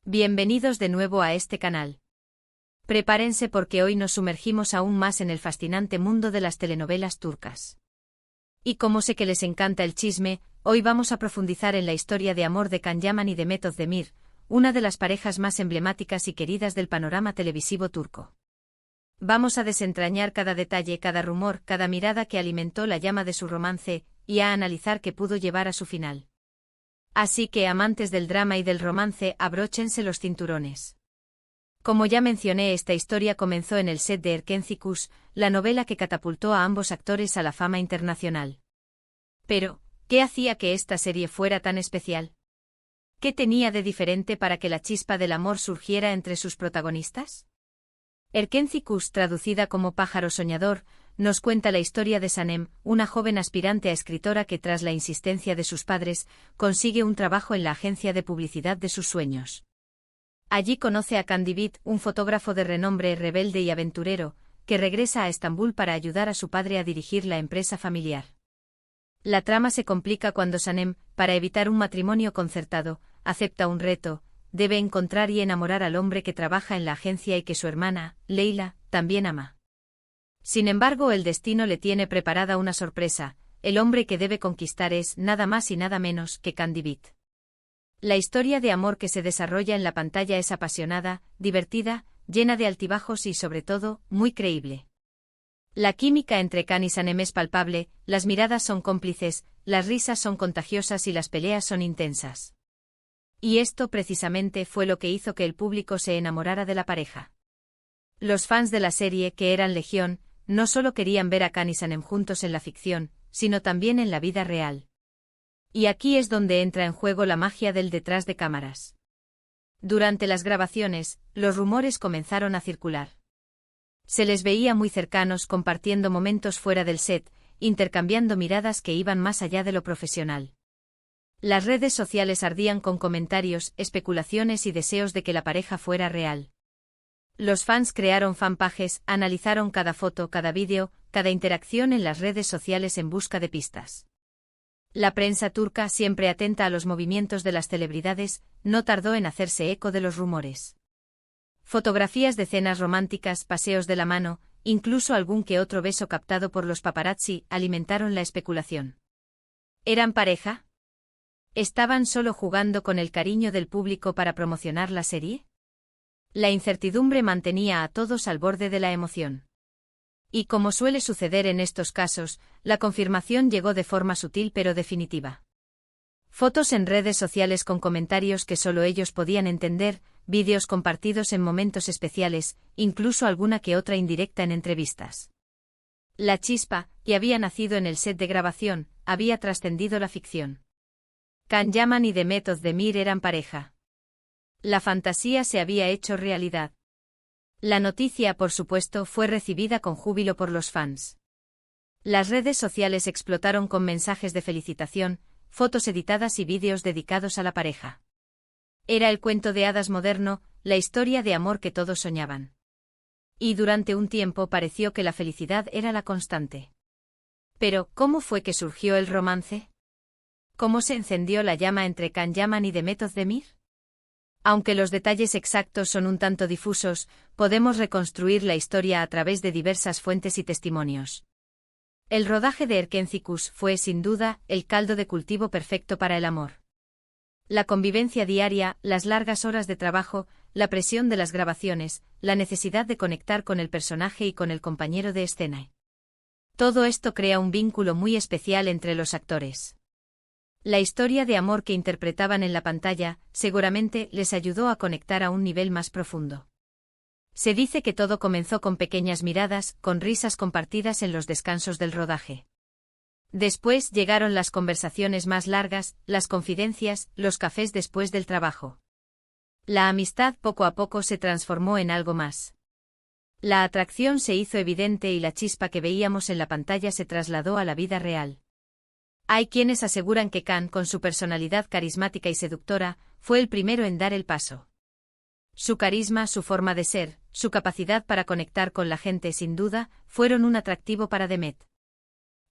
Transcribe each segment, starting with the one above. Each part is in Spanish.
Bienvenidos de nuevo a este canal. Prepárense porque hoy nos sumergimos aún más en el fascinante mundo de las telenovelas turcas. Y como sé que les encanta el chisme, hoy vamos a profundizar en la historia de amor de Can Yaman y Demet Özdemir, una de las parejas más emblemáticas y queridas del panorama televisivo turco. Vamos a desentrañar cada detalle, cada rumor, cada mirada que alimentó la llama de su romance, y a analizar qué pudo llevar a su final. Así que, amantes del drama y del romance, abróchense los cinturones. Como ya mencioné, esta historia comenzó en el set de Erkenci Kuş, la novela que catapultó a ambos actores a la fama internacional. Pero, ¿qué hacía que esta serie fuera tan especial? ¿Qué tenía de diferente para que la chispa del amor surgiera entre sus protagonistas? Erkenci Kuş, traducida como Pájaro Soñador, nos cuenta la historia de Sanem, una joven aspirante a escritora que tras la insistencia de sus padres, consigue un trabajo en la agencia de publicidad de sus sueños. Allí conoce a Can Divit, un fotógrafo de renombre, rebelde y aventurero, que regresa a Estambul para ayudar a su padre a dirigir la empresa familiar. La trama se complica cuando Sanem, para evitar un matrimonio concertado, acepta un reto: debe encontrar y enamorar al hombre que trabaja en la agencia y que su hermana, Leila, también ama. Sin embargo, el destino le tiene preparada una sorpresa: el hombre que debe conquistar es nada más y nada menos que Can Divit. La historia de amor que se desarrolla en la pantalla es apasionada, divertida, llena de altibajos y, sobre todo, muy creíble. La química entre Can y Sanem es palpable, las miradas son cómplices, las risas son contagiosas y las peleas son intensas. Y esto precisamente fue lo que hizo que el público se enamorara de la pareja. Los fans de la serie, que eran legión, no solo querían ver a Can y Sanem juntos en la ficción, sino también en la vida real. Y aquí es donde entra en juego la magia del detrás de cámaras. Durante las grabaciones, los rumores comenzaron a circular. Se les veía muy cercanos, compartiendo momentos fuera del set, intercambiando miradas que iban más allá de lo profesional. Las redes sociales ardían con comentarios, especulaciones y deseos de que la pareja fuera real. Los fans crearon fanpages, analizaron cada foto, cada vídeo, cada interacción en las redes sociales en busca de pistas. La prensa turca, siempre atenta a los movimientos de las celebridades, no tardó en hacerse eco de los rumores. Fotografías de cenas románticas, paseos de la mano, incluso algún que otro beso captado por los paparazzi, alimentaron la especulación. ¿Eran pareja? ¿Estaban solo jugando con el cariño del público para promocionar la serie? La incertidumbre mantenía a todos al borde de la emoción. Y como suele suceder en estos casos, la confirmación llegó de forma sutil pero definitiva. Fotos en redes sociales con comentarios que solo ellos podían entender, vídeos compartidos en momentos especiales, incluso alguna que otra indirecta en entrevistas. La chispa, que había nacido en el set de grabación, había trascendido la ficción. Can Yaman y Demet Özdemir eran pareja. La fantasía se había hecho realidad. La noticia, por supuesto, fue recibida con júbilo por los fans. Las redes sociales explotaron con mensajes de felicitación, fotos editadas y vídeos dedicados a la pareja. Era el cuento de hadas moderno, la historia de amor que todos soñaban. Y durante un tiempo pareció que la felicidad era la constante. Pero, ¿cómo fue que surgió el romance? ¿Cómo se encendió la llama entre Can Yaman y Demet Özdemir? Aunque los detalles exactos son un tanto difusos, podemos reconstruir la historia a través de diversas fuentes y testimonios. El rodaje de Erkenci Kuş fue, sin duda, el caldo de cultivo perfecto para el amor. La convivencia diaria, las largas horas de trabajo, la presión de las grabaciones, la necesidad de conectar con el personaje y con el compañero de escena. Todo esto crea un vínculo muy especial entre los actores. La historia de amor que interpretaban en la pantalla, seguramente, les ayudó a conectar a un nivel más profundo. Se dice que todo comenzó con pequeñas miradas, con risas compartidas en los descansos del rodaje. Después llegaron las conversaciones más largas, las confidencias, los cafés después del trabajo. La amistad poco a poco se transformó en algo más. La atracción se hizo evidente y la chispa que veíamos en la pantalla se trasladó a la vida real. Hay quienes aseguran que Can, con su personalidad carismática y seductora, fue el primero en dar el paso. Su carisma, su forma de ser, su capacidad para conectar con la gente, sin duda, fueron un atractivo para Demet.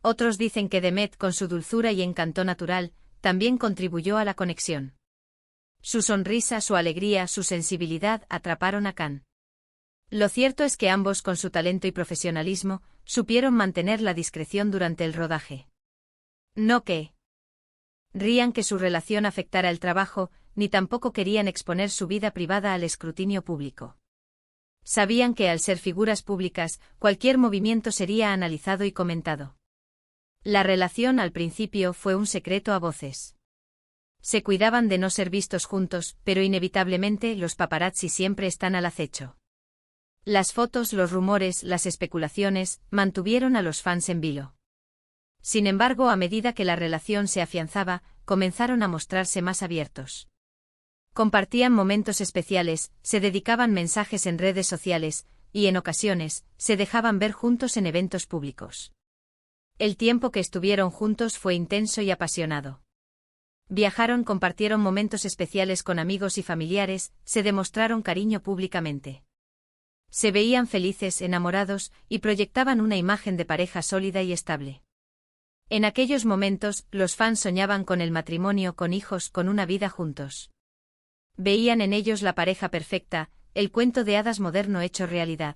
Otros dicen que Demet, con su dulzura y encanto natural, también contribuyó a la conexión. Su sonrisa, su alegría, su sensibilidad atraparon a Khan. Lo cierto es que ambos, con su talento y profesionalismo, supieron mantener la discreción durante el rodaje. No que rían que su relación afectara el trabajo, ni tampoco querían exponer su vida privada al escrutinio público. Sabían que al ser figuras públicas, cualquier movimiento sería analizado y comentado. La relación al principio fue un secreto a voces. Se cuidaban de no ser vistos juntos, pero inevitablemente los paparazzi siempre están al acecho. Las fotos, los rumores, las especulaciones, mantuvieron a los fans en vilo. Sin embargo, a medida que la relación se afianzaba, comenzaron a mostrarse más abiertos. Compartían momentos especiales, se dedicaban mensajes en redes sociales, y en ocasiones, se dejaban ver juntos en eventos públicos. El tiempo que estuvieron juntos fue intenso y apasionado. Viajaron, compartieron momentos especiales con amigos y familiares, se demostraron cariño públicamente. Se veían felices, enamorados, y proyectaban una imagen de pareja sólida y estable. En aquellos momentos, los fans soñaban con el matrimonio, con hijos, con una vida juntos. Veían en ellos la pareja perfecta, el cuento de hadas moderno hecho realidad.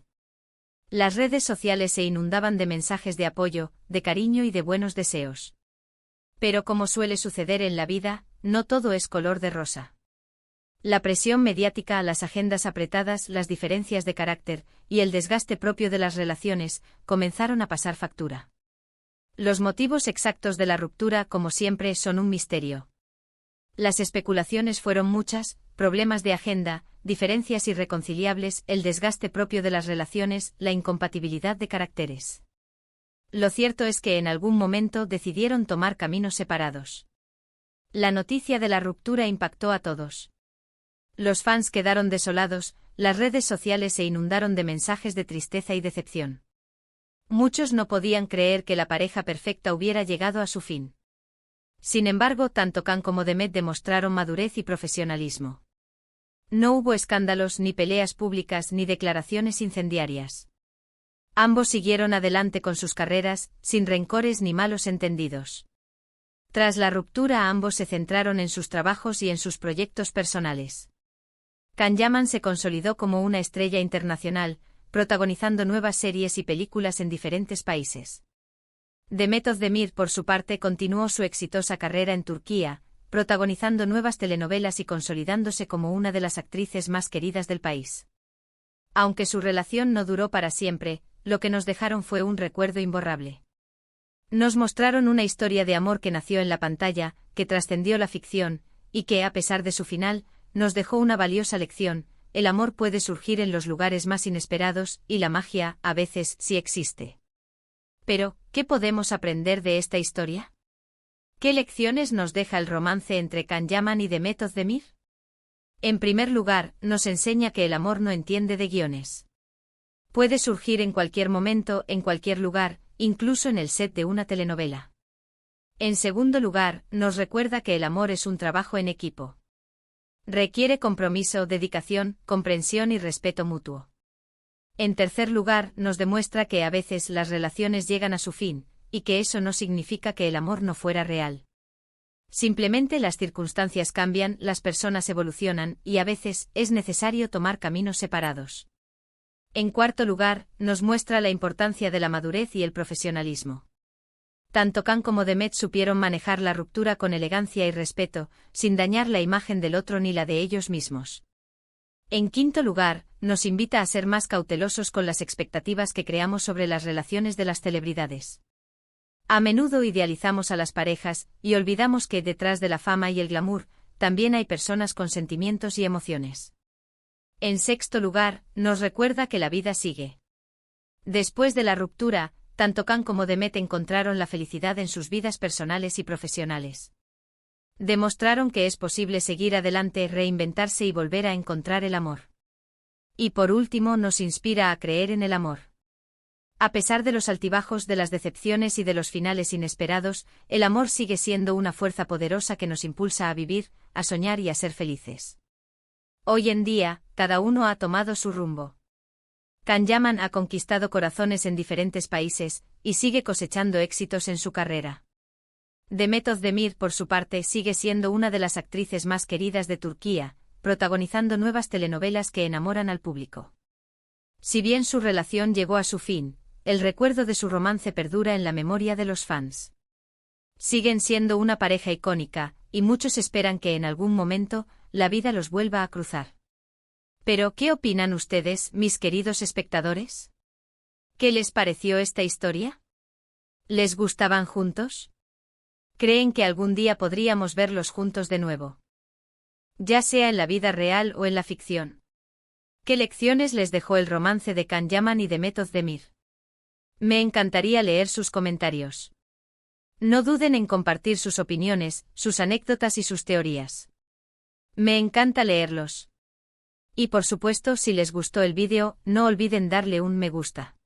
Las redes sociales se inundaban de mensajes de apoyo, de cariño y de buenos deseos. Pero como suele suceder en la vida, no todo es color de rosa. La presión mediática, las agendas apretadas, las diferencias de carácter, y el desgaste propio de las relaciones, comenzaron a pasar factura. Los motivos exactos de la ruptura, como siempre, son un misterio. Las especulaciones fueron muchas: problemas de agenda, diferencias irreconciliables, el desgaste propio de las relaciones, la incompatibilidad de caracteres. Lo cierto es que en algún momento decidieron tomar caminos separados. La noticia de la ruptura impactó a todos. Los fans quedaron desolados, las redes sociales se inundaron de mensajes de tristeza y decepción. Muchos no podían creer que la pareja perfecta hubiera llegado a su fin. Sin embargo, tanto Khan como Demet demostraron madurez y profesionalismo. No hubo escándalos, ni peleas públicas, ni declaraciones incendiarias. Ambos siguieron adelante con sus carreras, sin rencores ni malos entendidos. Tras la ruptura, ambos se centraron en sus trabajos y en sus proyectos personales. Can Yaman se consolidó como una estrella internacional, protagonizando nuevas series y películas en diferentes países. Demet Özdemir, por su parte, continuó su exitosa carrera en Turquía, protagonizando nuevas telenovelas y consolidándose como una de las actrices más queridas del país. Aunque su relación no duró para siempre, lo que nos dejaron fue un recuerdo imborrable. Nos mostraron una historia de amor que nació en la pantalla, que trascendió la ficción, y que, a pesar de su final, nos dejó una valiosa lección: el amor puede surgir en los lugares más inesperados, y la magia, a veces, sí existe. Pero, ¿qué podemos aprender de esta historia? ¿Qué lecciones nos deja el romance entre Can Yaman y Demet Özdemir? En primer lugar, nos enseña que el amor no entiende de guiones. Puede surgir en cualquier momento, en cualquier lugar, incluso en el set de una telenovela. En segundo lugar, nos recuerda que el amor es un trabajo en equipo. Requiere compromiso, dedicación, comprensión y respeto mutuo. En tercer lugar, nos demuestra que a veces las relaciones llegan a su fin, y que eso no significa que el amor no fuera real. Simplemente las circunstancias cambian, las personas evolucionan, y a veces es necesario tomar caminos separados. En cuarto lugar, nos muestra la importancia de la madurez y el profesionalismo. Tanto Khan como Demet supieron manejar la ruptura con elegancia y respeto, sin dañar la imagen del otro ni la de ellos mismos. En quinto lugar, nos invita a ser más cautelosos con las expectativas que creamos sobre las relaciones de las celebridades. A menudo idealizamos a las parejas, y olvidamos que detrás de la fama y el glamour, también hay personas con sentimientos y emociones. En sexto lugar, nos recuerda que la vida sigue. Después de la ruptura, tanto Khan como Demet encontraron la felicidad en sus vidas personales y profesionales. Demostraron que es posible seguir adelante, reinventarse y volver a encontrar el amor. Y por último, nos inspira a creer en el amor. A pesar de los altibajos, de las decepciones y de los finales inesperados, el amor sigue siendo una fuerza poderosa que nos impulsa a vivir, a soñar y a ser felices. Hoy en día, cada uno ha tomado su rumbo. Can Yaman ha conquistado corazones en diferentes países, y sigue cosechando éxitos en su carrera. Demet Özdemir, por su parte, sigue siendo una de las actrices más queridas de Turquía, protagonizando nuevas telenovelas que enamoran al público. Si bien su relación llegó a su fin, el recuerdo de su romance perdura en la memoria de los fans. Siguen siendo una pareja icónica, y muchos esperan que en algún momento, la vida los vuelva a cruzar. Pero, ¿qué opinan ustedes, mis queridos espectadores? ¿Qué les pareció esta historia? ¿Les gustaban juntos? ¿Creen que algún día podríamos verlos juntos de nuevo? Ya sea en la vida real o en la ficción. ¿Qué lecciones les dejó el romance de Can Yaman y Demet Özdemir? Me encantaría leer sus comentarios. No duden en compartir sus opiniones, sus anécdotas y sus teorías. Me encanta leerlos. Y por supuesto, si les gustó el vídeo, no olviden darle un me gusta.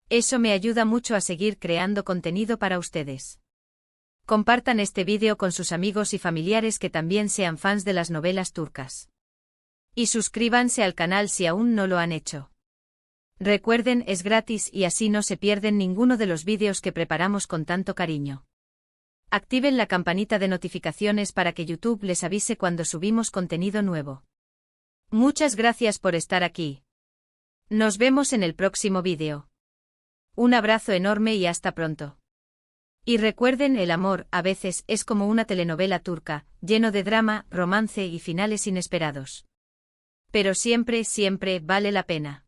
Eso me ayuda mucho a seguir creando contenido para ustedes. Compartan este vídeo con sus amigos y familiares que también sean fans de las novelas turcas. Y suscríbanse al canal si aún no lo han hecho. Recuerden, es gratis y así no se pierden ninguno de los vídeos que preparamos con tanto cariño. Activen la campanita de notificaciones para que YouTube les avise cuando subimos contenido nuevo. Muchas gracias por estar aquí. Nos vemos en el próximo vídeo. Un abrazo enorme y hasta pronto. Y recuerden, el amor, a veces, es como una telenovela turca, lleno de drama, romance y finales inesperados. Pero siempre, siempre vale la pena.